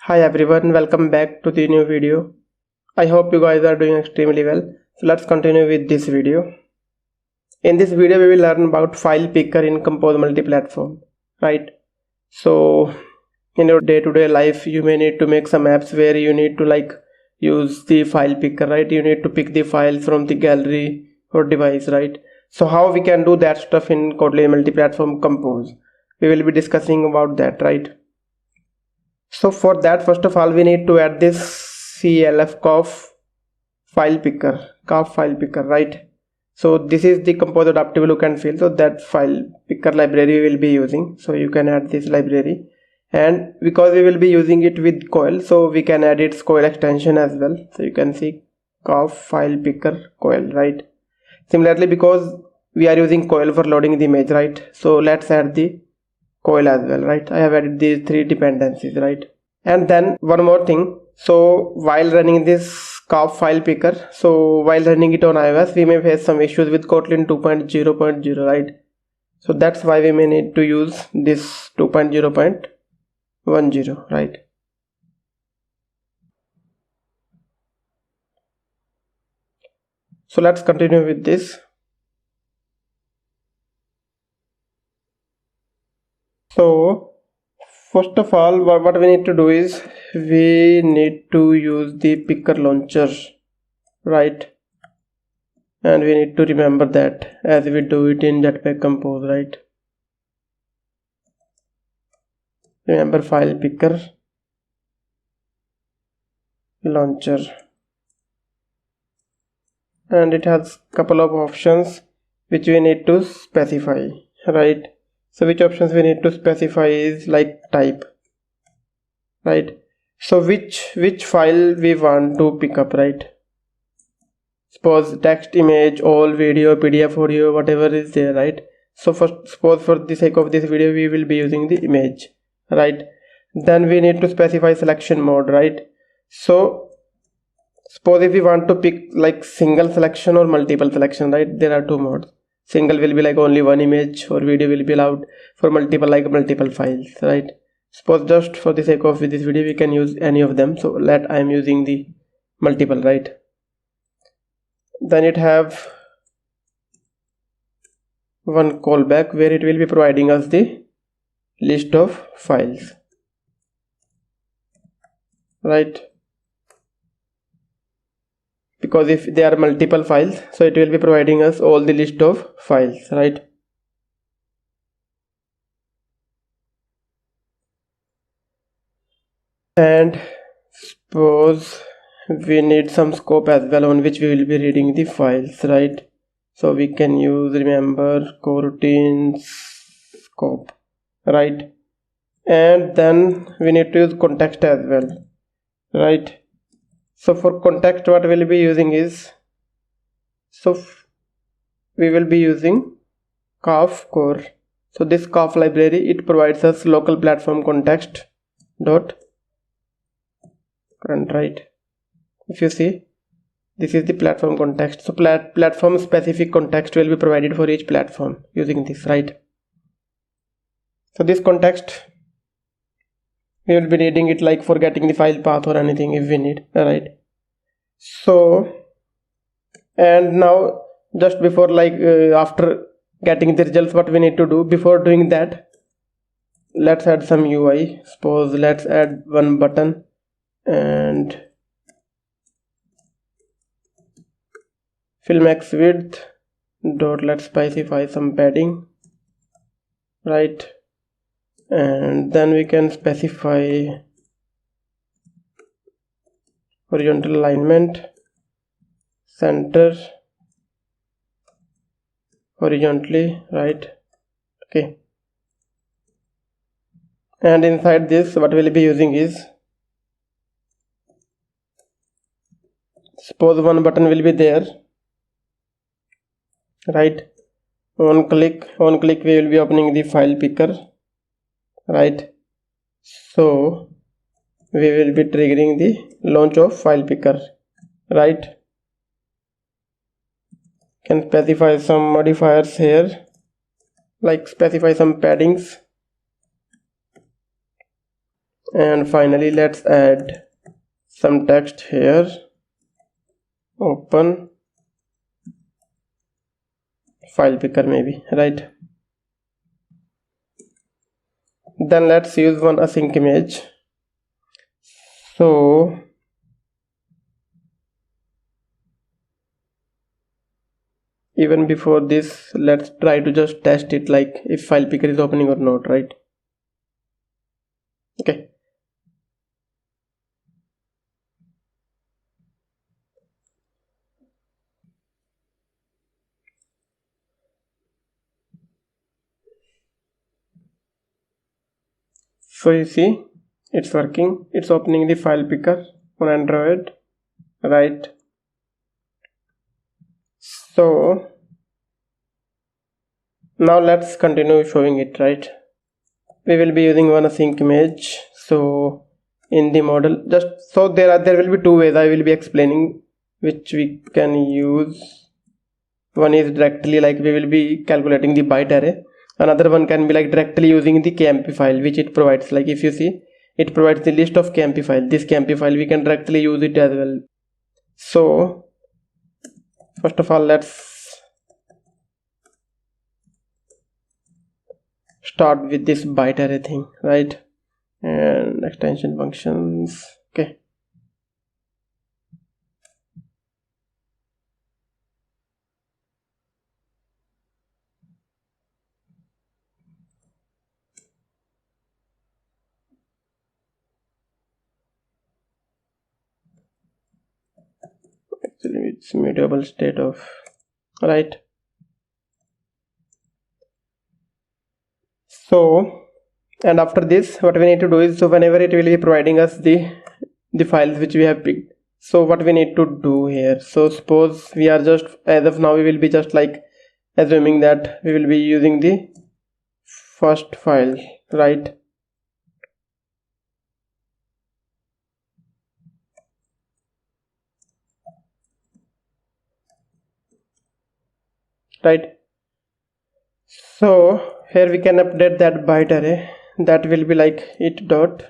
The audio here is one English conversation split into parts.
Hi everyone, welcome back to the new video. I hope you guys are doing extremely well. So let's continue with this video. In this video we will learn about file picker in Compose Multiplatform, right? So in your day-to-day life you may need to make some apps where you need to use the file picker, right? You need to pick the files from the gallery or device, right? So how we can do that stuff in Kotlin Multiplatform Compose? We will be discussing about that, right? So for that, first of all, we need to add this clf file picker, right? So this is the Compose adaptive look and feel. So that file picker library we will be using. So you can add this library, and because we will be using it with coil, so we can add its coil extension as well. So you can see file picker coil, right? Similarly, because we are using coil for loading the image, right? So let's add the coil as well, right? I have added these three dependencies, right? And then one more thing, so while running this file picker, so while running it on iOS, we may face some issues with Kotlin 2.0.0, right? So that's why we may need to use this 2.0.10, right? So let's continue with this. So first of all, what we need to do is we need to use the picker launcher, right? And we need to remember that as we do it in Jetpack Compose, right? Remember file picker launcher, and it has couple of options which we need to specify, right? So which options we need to specify is like type, right? So which file we want to pick up, right? Suppose text, image, all, video, PDF, audio, whatever is there, right? So suppose for the sake of this video we will be using the image, right? Then we need to specify selection mode, right? So suppose if we want to pick like single selection or multiple selection, right? There are two modes. Single will be like only one image, or video will be allowed for multiple, like multiple files, right? Suppose just for the sake of this video we can use any of them. So I am using the multiple, right? Then it have one callback where it will be providing us the list of files, right? Because if there are multiple files, so it will be providing us all the list of files, right? And suppose we need some scope as well on which we will be reading the files, right? So we can use remember coroutine scope, right? And then we need to use context as well, right? So for context what we'll be using is, so we will be using core. So this library, it provides us local platform context dot current, right? If you see, this is the platform context. So platform specific context will be provided for each platform using this, right? So this context we will be needing it like for getting the file path or anything if we need, right? So, and now just before after getting the results, what we need to do before doing that, let's add some UI. Suppose let's add one button and fill max width dot, let's specify some padding, right? And then we can specify horizontal alignment, center horizontally, right? Okay. And inside this what we'll be using is, suppose one button will be there, right? On click we will be opening the file picker, right? So we will be triggering the launch of file picker, right? Can specify some modifiers here, like specify some paddings, And finally let's add some text here. Open file picker maybe, right? Then let's use one async image. So even before this, let's try to just test it, like if file picker is opening or not, right? Okay. So you see, it's working. It's opening the file picker on Android, right? So now let's continue showing it, right? We will be using one async image. So in the model, just so there will be two ways I will be explaining which we can use. One is directly, like we will be calculating the byte array. Another one can be like directly using the KMP file which it provides. Like if you see, it provides the list of KMP file. This KMP file we can directly use it as well. So first of all, let's start with this byte array thing, right? And extension functions. Okay. Actually it's mutable state of, right? So, and after this what we need to do is, so whenever it will be providing us the files which we have picked, so what we need to do here, so suppose we are just, as of now we will be just like assuming that we will be using the first file, right? So here we can update that byte array. That will be like it dot,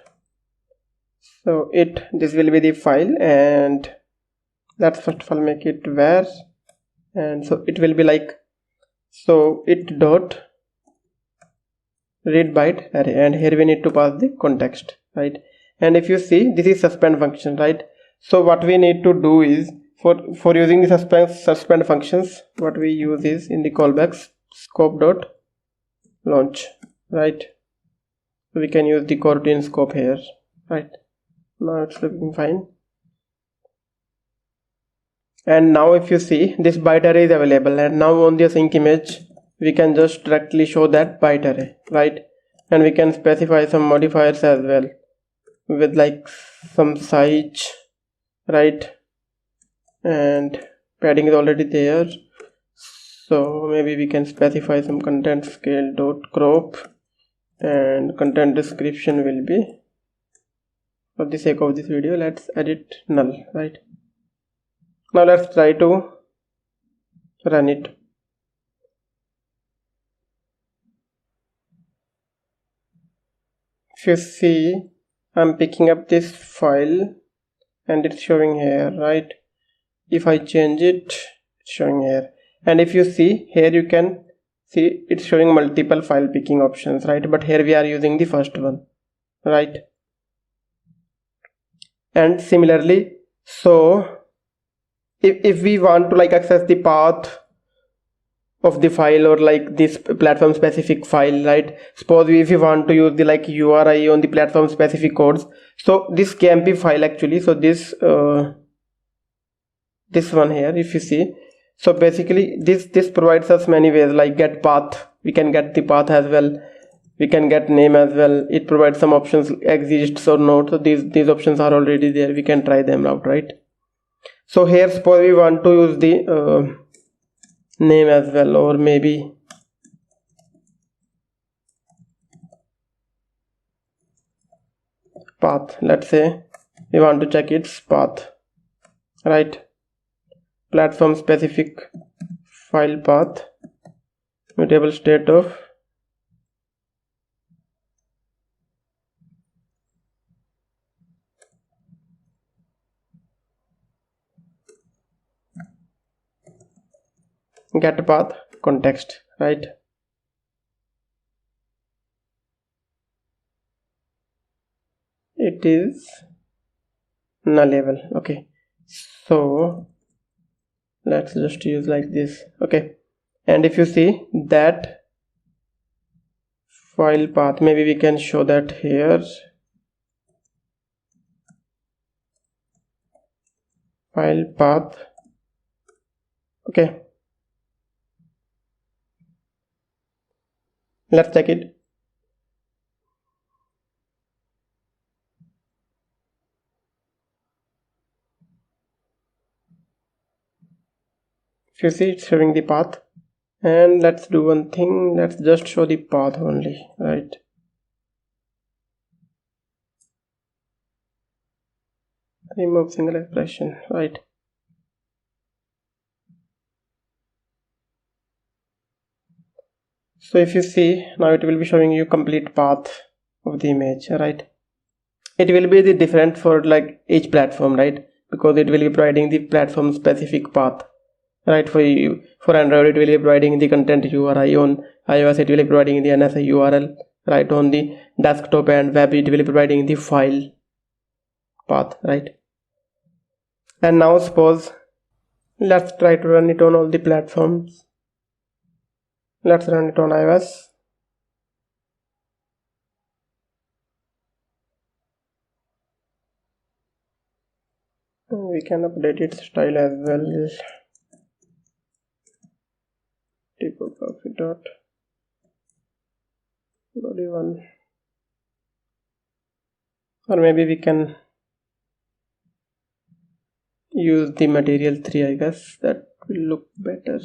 so this will be the file, and let's first of all make it var, and so it will be like, so it dot read byte array, and here we need to pass the context, right? And if you see, this is suspend function, right? So what we need to do is, for using the suspend functions, what we use is in the callbacks scope dot launch, right? So we can use the Kotlin scope here, right? Now it's looking fine. And now if you see, this byte array is available, and now on the async image we can just directly show that byte array, right? And we can specify some modifiers as well with like some size, right? And padding is already there, so maybe we can specify some content scale dot crop, and content description will be, for the sake of this video, let's edit null, right? Now let's try to run it. If you see, I'm picking up this file and it's showing here, right? If I change it, it's showing here. And if you see here, you can see it's showing multiple file picking options, right? But here we are using the first one, right? And similarly, so if we want to like access the path of the file, or like this platform specific file, right? Suppose if you want to use the like URI on the platform specific codes, so this KMP file actually, so this one here, if you see, so basically this provides us many ways, like get path, we can get the path as well, we can get name as well. It provides some options, exists or not, so these options are already there, we can try them out, right? So here suppose we want to use the name as well, or maybe path, let's say we want to check its path, right? Platform specific file path, mutable state of get path context, right? It is nullable. Okay, so let's just use like this. Okay, and if you see that file path, maybe we can show that here. File path. Okay, let's check it. If you see, it's showing the path. And let's do one thing, let's just show the path only, right? Remove single expression, right? So if you see, now it will be showing you complete path of the image, right? It will be the different for like each platform, right? Because it will be providing the platform specific path, right? For you, for Android it will be providing the content URI, on iOS it will be providing the NSI URL, right? On the desktop and web it will be providing the file path, right? And now suppose let's try to run it on all the platforms. Let's run it on iOS. We can update its style as well. Typography dot body one, or maybe we can use the material 3. I guess that will look better.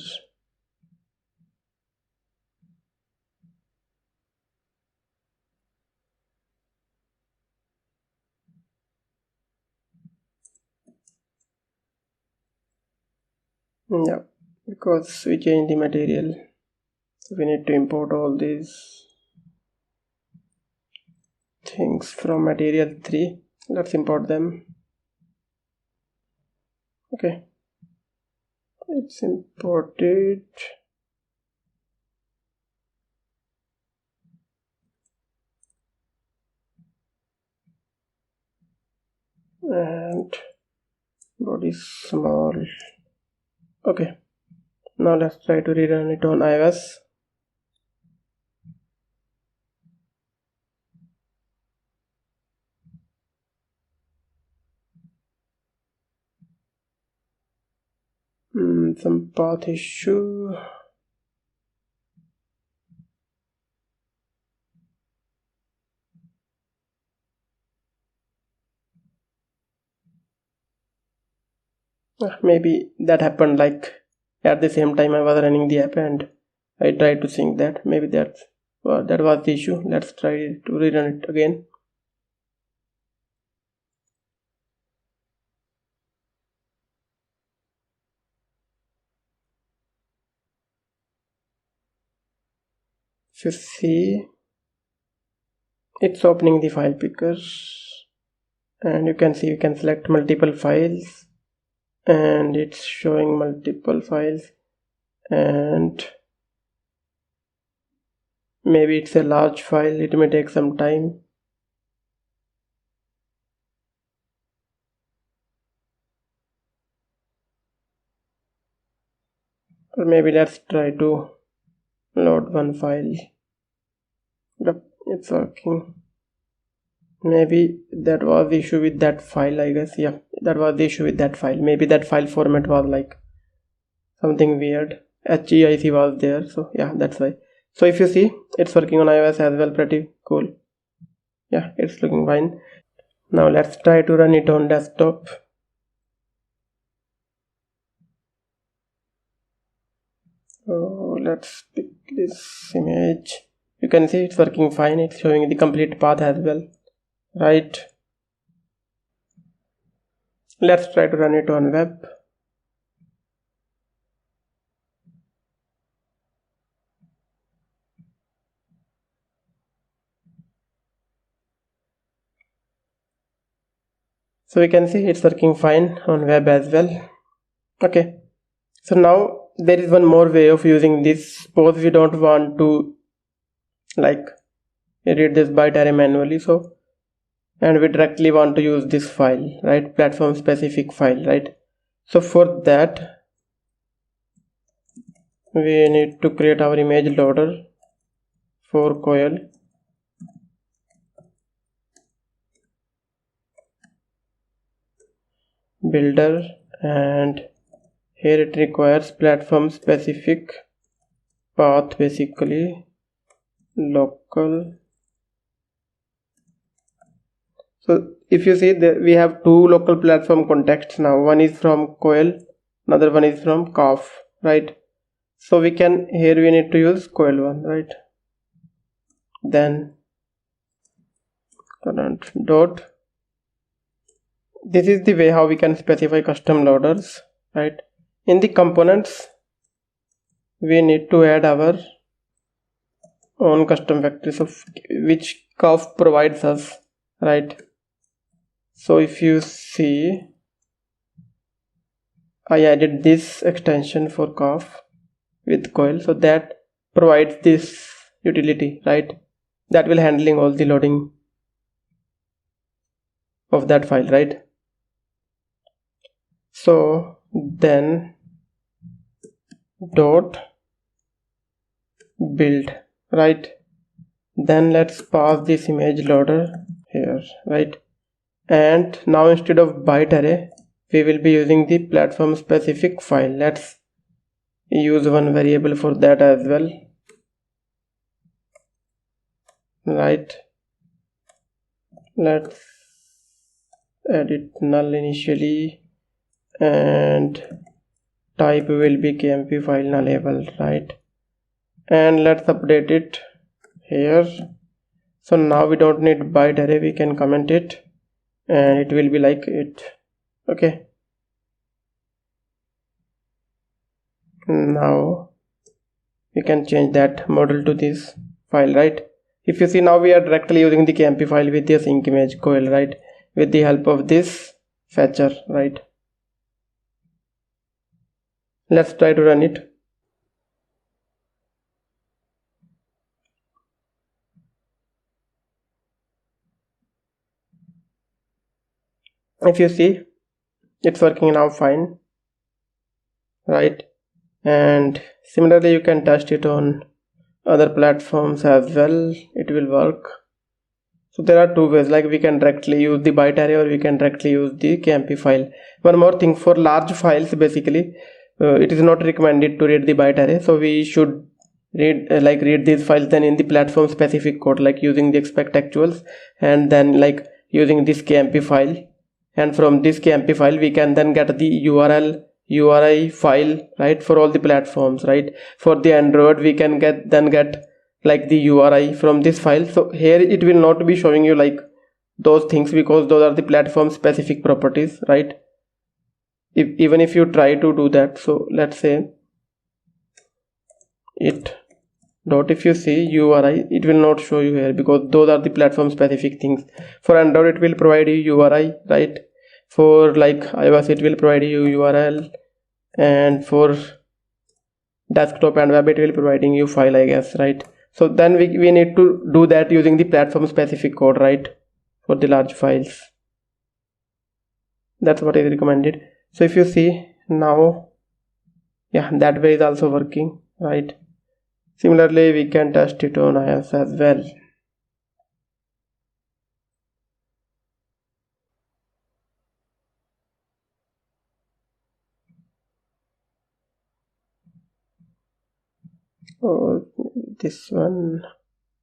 Yeah, because we changed the material, so we need to import all these things from material 3. Let's import them. Okay, it's imported. And body small. Okay, now let's try to rerun it on iOS. Some path issue. Maybe that happened like at the same time I was running the app and I tried to sync that. Maybe that was the issue. Let's try to rerun it again. If you see, it's opening the file picker, and you can see you can select multiple files, and it's showing multiple files, and maybe it's a large file, it may take some time. Or maybe let's try to load one file. Yep, it's working. Maybe that was the issue with that file, I guess. Yeah, that was the issue with that file. Maybe that file format was like something weird. HEIC was there, so yeah, that's why. So if you see, it's working on iOS as well. Pretty cool. Yeah, it's looking fine. Now let's try to run it on desktop. So let's pick this image. You can see it's working fine. It's showing the complete path as well, right? Let's try to run it on web. So we can see it's working fine on web as well. Okay, so now there is one more way of using this. Suppose we don't want to like read this byte array manually, so and we directly want to use this file, right, platform specific file, right? So for that we need to create our image loader for coil. Builder, and here it requires platform specific path, basically local. So if you see that we have two local platform contexts now, one is from coil, another one is from calf, right? So we can, here we need to use coil one, right? Then current dot, this is the way how we can specify custom loaders, right? In the components we need to add our own custom vectors of which calf provides us, right? So if you see, I added this extension for calf with coil, so that provides this utility, right, that will handling all the loading of that file, right? So then dot build, right? Then let's pass this image loader here, right? And now instead of byte array we will be using the platform specific file. Let's use one variable for that as well, right? Let's edit null initially, and type will be kmp file null label, right? And let's update it here. So now we don't need byte array, we can comment it and it will be like it. Okay, now we can change that model to this file, right? If you see, now we are directly using the kmp file with the sync image coil, right, with the help of this fetcher, right? Let's try to run it. If you see, it's working now fine, right? And similarly you can test it on other platforms as well, it will work. So there are two ways, like we can directly use the byte array or we can directly use the kmp file. One more thing, for large files basically it is not recommended to read the byte array, so we should read read these files then in the platform specific code, like using the expect actuals and then like using this kmp file, and from this kmp file we can then get the URI file, right, for all the platforms, right? For the Android we can get like the URI from this file. So here it will not be showing you like those things because those are the platform specific properties, right? Even if you try to do that, so let's say it dot, if you see URI, it will not show you here because those are the platform specific things. For Android it will provide you URI, right? For like iOS it will provide you URL, and for desktop and web it will providing you file, I guess, right? So then we need to do that using the platform specific code, right, for the large files. That's what is recommended. So if you see now, yeah, that way is also working, right? Similarly we can test it on iOS as well. Oh, this one,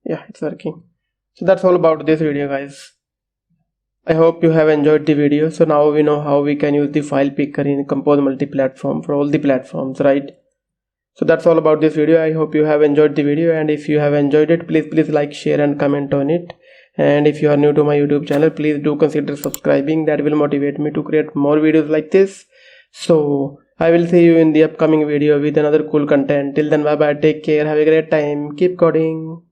yeah, it's working. So that's all about this video, guys. I hope you have enjoyed the video. So now we know how we can use the file picker in Compose Multiplatform for all the platforms, right? So that's all about this video. I hope you have enjoyed the video, and if you have enjoyed it, please like, share and comment on it. And if you are new to my YouTube channel, please do consider subscribing. That will motivate me to create more videos like this. So I will see you in the upcoming video with another cool content. Till then, bye bye, take care, have a great time, keep coding.